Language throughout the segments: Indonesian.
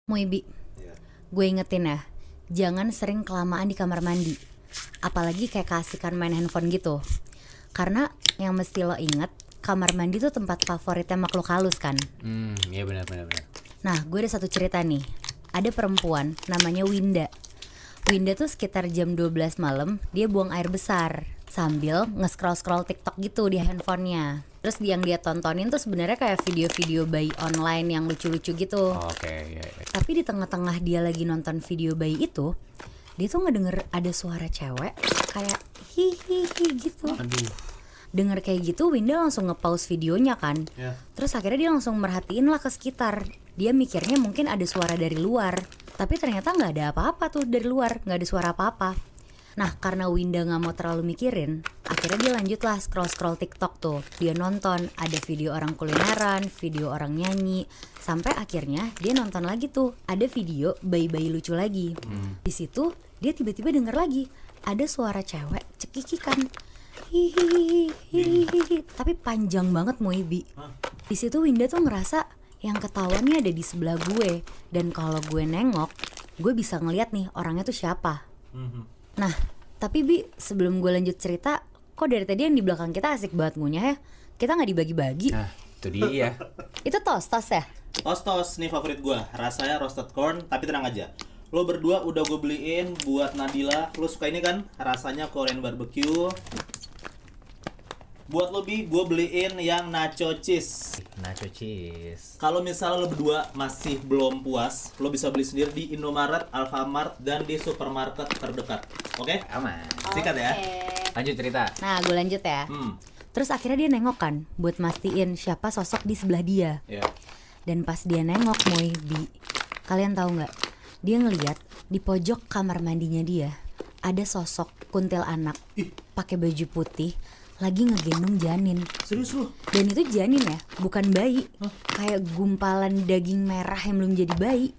Muibi, gue ingetin ya, jangan sering kelamaan di kamar mandi. Apalagi kayak keasikan main handphone gitu. Karena yang mesti lo inget, kamar mandi tuh tempat favoritnya makhluk halus kan. Iya benar. Nah, gue ada satu cerita nih. Ada perempuan namanya Winda. Winda tuh sekitar jam 12 malam, dia buang air besar sambil nge-scroll TikTok gitu di handphonenya. Terus yang dia tontonin tuh sebenarnya kayak video-video bayi online yang lucu-lucu gitu. Iya. Tapi di tengah-tengah dia lagi nonton video bayi itu, dia tuh ngedenger ada suara cewek kayak hihihi gitu. Aduh. Denger kayak gitu, Winda langsung nge-pause videonya kan. Terus akhirnya dia langsung merhatiin lah ke sekitar. Dia mikirnya mungkin ada suara dari luar, tapi ternyata gak ada apa-apa tuh dari luar, gak ada suara apa-apa. Nah, karena Winda gak mau terlalu mikirin, akhirnya dia lanjut lah scroll TikTok tuh. Dia nonton, ada video orang kulineran, video orang nyanyi, sampai akhirnya dia nonton lagi tuh, ada video bayi-bayi lucu lagi. Di situ dia tiba-tiba denger lagi ada suara cewek cekikikan, hihihi, tapi panjang banget Muibi. Di situ Winda tuh ngerasa yang ketawa nih ada di sebelah gue, dan kalau gue nengok, gue bisa ngeliat nih orangnya tuh siapa. Nah, tapi Bi, sebelum gue lanjut cerita, kok dari tadi yang di belakang kita asik banget ngunyah ya? Kita gak dibagi-bagi. Nah, itu dia. Itu tos ya? Tos nih favorit gue, rasanya roasted corn, tapi tenang aja. Lo berdua udah gue beliin buat Nadila. Lo suka ini kan? Rasanya Korean barbecue. Buat lo Bi, gue beliin yang nacho cheese. Nacho cheese. Kalau misalnya lo berdua masih belum puas, lo bisa beli sendiri di Indomaret, Alfamart, dan di supermarket terdekat. Oke? Aman. Sikat ya. Lanjut cerita. Nah, gue lanjut ya. Terus akhirnya dia nengok kan, buat mastiin siapa sosok di sebelah dia. Dan pas dia nengok Bi, kalian tahu nggak? Dia ngeliat di pojok kamar mandinya dia ada sosok kuntilanak pakai baju putih lagi ngegendong janin. Serius lo? Dan itu janin ya, bukan bayi. Kayak gumpalan daging merah yang belum jadi bayi.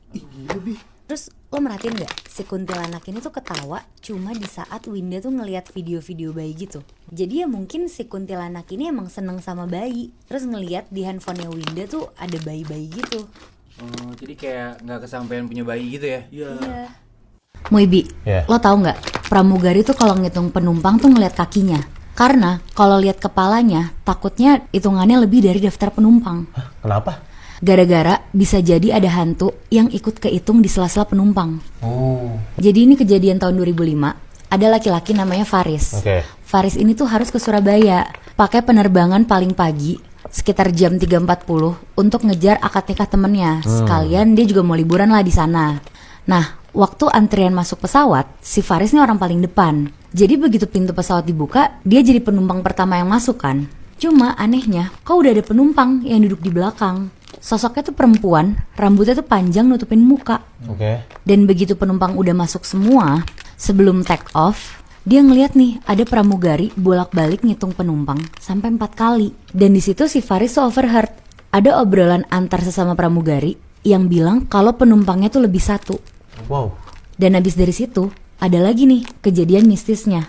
Terus lo merhatiin gak? Si kuntilanak ini tuh ketawa cuma di saat Winda tuh ngeliat video-video bayi gitu. Jadi ya mungkin si kuntilanak ini emang seneng sama bayi. Terus ngeliat di handphonenya Winda tuh ada bayi-bayi gitu. Oh, jadi kayak nggak kesampaian punya bayi gitu ya? Iya. Muibi, lo tau gak? Pramugari tuh kalau ngitung penumpang tuh ngeliat kakinya. Karena kalau lihat kepalanya, takutnya hitungannya lebih dari daftar penumpang. Kenapa? Gara-gara bisa jadi ada hantu yang ikut kehitung di sela-sela penumpang. Oh. Jadi ini kejadian tahun 2005. Ada laki-laki namanya Faris. Faris ini tuh harus ke Surabaya, pakai penerbangan paling pagi, sekitar jam 3.40 untuk ngejar akad nikah temennya. Sekalian dia juga mau liburan lah di sana. Nah, waktu antrian masuk pesawat, si Faris ini orang paling depan. Jadi begitu pintu pesawat dibuka, dia jadi penumpang pertama yang masuk kan. Cuma anehnya, kok udah ada penumpang yang duduk di belakang. Sosoknya tuh perempuan, rambutnya tuh panjang nutupin muka. Dan begitu penumpang udah masuk semua, sebelum take off, dia ngeliat nih ada pramugari bolak-balik ngitung penumpang sampai 4 kali. Dan di situ si Faris tuh overheard. Ada obrolan antar sesama pramugari yang bilang kalau penumpangnya tuh lebih satu. Wow. Dan habis dari situ ada lagi nih kejadian mistisnya.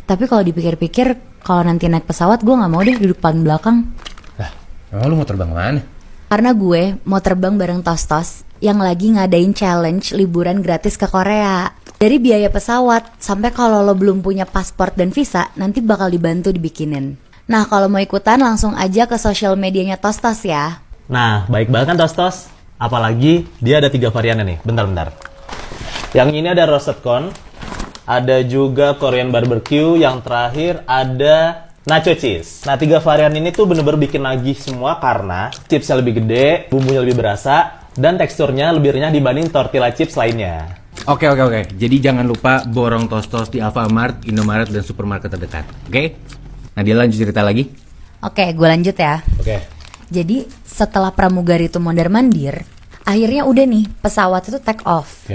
Tapi kalau dipikir-pikir, kalau nanti naik pesawat gue nggak mau deh duduk paling belakang. Lah, emang lu mau terbang mana? Karena gue mau terbang bareng Tos yang lagi ngadain challenge liburan gratis ke Korea. Dari biaya pesawat sampai kalau lo belum punya paspor dan visa, nanti bakal dibantu dibikinin. Nah, kalau mau ikutan langsung aja ke sosial medianya Tos ya. Nah, baik banget kan Tos. Apalagi dia ada 3 variannya nih. Bentar. Yang ini ada roasted corn, ada juga Korean barbecue, yang terakhir ada nacho cheese. Nah, 3 varian ini tuh bener-bener bikin nagih semua karena chipsnya lebih gede, bumbunya lebih berasa, dan teksturnya lebih renyah dibanding tortilla chips lainnya. Oke. Jadi jangan lupa borong tos di Alfamart, Indomaret, dan supermarket terdekat. Oke? Nah, dia lanjut cerita lagi. Oke, gue lanjut ya. Jadi setelah pramugari itu mondar-mandir, akhirnya udah nih pesawat itu take off.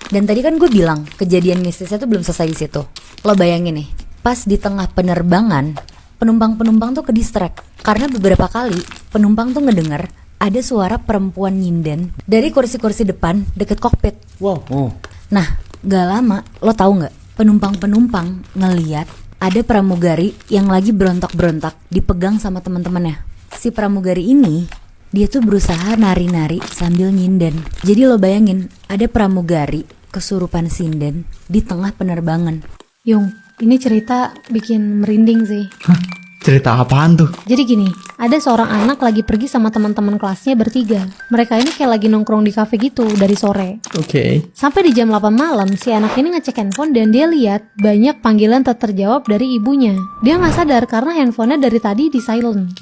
Dan tadi kan gue bilang kejadian mistisnya tuh belum selesai di situ. Lo bayangin nih, pas di tengah penerbangan, penumpang tuh ke-distract karena beberapa kali penumpang tuh ngedenger ada suara perempuan nyinden dari kursi-kursi depan deket kokpit. Wow. Nah, gak lama, lo tahu nggak? Penumpang ngeliat ada pramugari yang lagi berontak-berontak dipegang sama teman-temannya. Si pramugari ini Dia tuh berusaha nari-nari sambil nyinden. Jadi lo bayangin, ada pramugari kesurupan sinden di tengah penerbangan. Yung, ini cerita bikin merinding sih. Hah? Cerita apaan tuh? Jadi gini, ada seorang anak lagi pergi sama teman-teman kelasnya bertiga. Mereka ini kayak lagi nongkrong di kafe gitu dari sore. Oke. Sampai di jam 8 malam, si anak ini ngecek handphone dan dia lihat banyak panggilan tak terjawab dari ibunya. Dia nggak sadar karena handphonenya dari tadi di silent.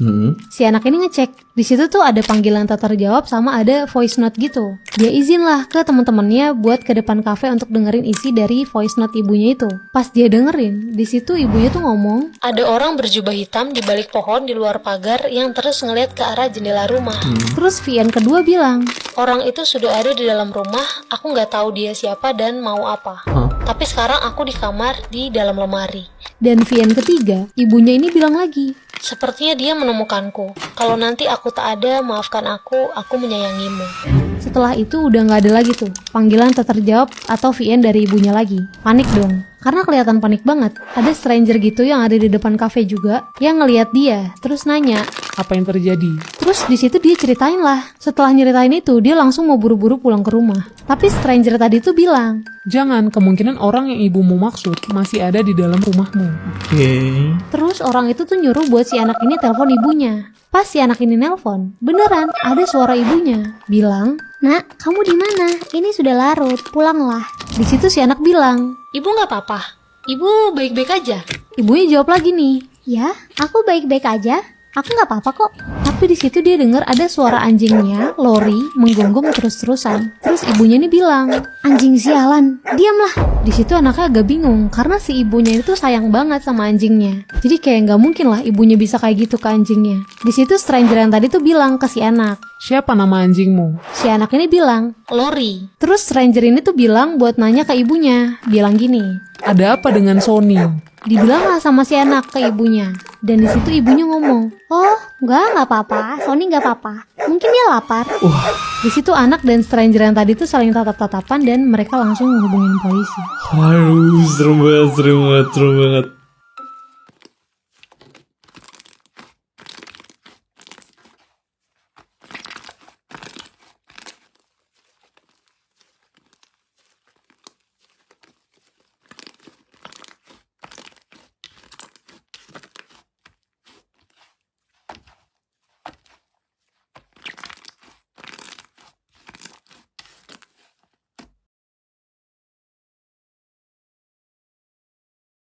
Si anak ini ngecek, di situ tuh ada panggilan tak terjawab sama ada voice note gitu. Dia izin lah ke teman-temannya buat ke depan kafe untuk dengerin isi dari voice note ibunya itu. Pas dia dengerin, di situ ibunya tuh ngomong, ada orang berjubah hitam di balik pohon di luar pagar yang terus ngeliat ke arah jendela rumah. Terus VN kedua bilang, orang itu sudah ada di dalam rumah, aku nggak tahu dia siapa dan mau apa. Tapi sekarang aku di kamar di dalam lemari. Dan VN ketiga, ibunya ini bilang lagi, sepertinya dia menemukanku. Kalau nanti aku tak ada, maafkan aku menyayangimu. Setelah itu udah nggak ada lagi tuh panggilan tak terjawab atau VN dari ibunya lagi. Panik dong, karena kelihatan panik banget. Ada stranger gitu yang ada di depan kafe juga yang ngelihat dia, terus nanya, apa yang terjadi? Terus di situ dia ceritain lah. Setelah nyeritain itu, dia langsung mau buru-buru pulang ke rumah. Tapi stranger tadi tuh bilang, Jangan, kemungkinan orang yang ibumu maksud masih ada di dalam rumahmu. Oke. terus orang itu tuh nyuruh buat si anak ini telepon ibunya. Pas si anak ini nelpon, beneran ada suara ibunya bilang, "Nak, kamu di mana? Ini sudah larut, pulanglah." Di situ si anak bilang, "Ibu nggak apa-apa. Ibu baik-baik aja." Ibunya jawab lagi nih, "Ya, aku baik-baik aja. Aku nggak apa-apa kok." Tapi di situ dia dengar ada suara anjingnya, Lori, menggonggong terus-terusan. Terus ibunya nih bilang, "Anjing sialan, diamlah." Di situ anaknya agak bingung karena si ibunya itu sayang banget sama anjingnya. Jadi kayak nggak mungkin lah ibunya bisa kayak gitu ke anjingnya. Di situ stranger yang tadi tuh bilang ke si anak. Siapa nama anjingmu? Si anak ini bilang, "Lori." Terus stranger ini tuh bilang buat nanya ke ibunya. Bilang gini, Ada apa dengan Sony? dibilanglah sama si anak ke ibunya. Dan di situ ibunya ngomong, "Oh, nggak apa-apa. Sony nggak apa-apa. Mungkin dia lapar." Di situ anak dan stranger yang tadi tuh saling tatap-tatapan dan mereka langsung menghubungin polisi. Waduh, serem banget.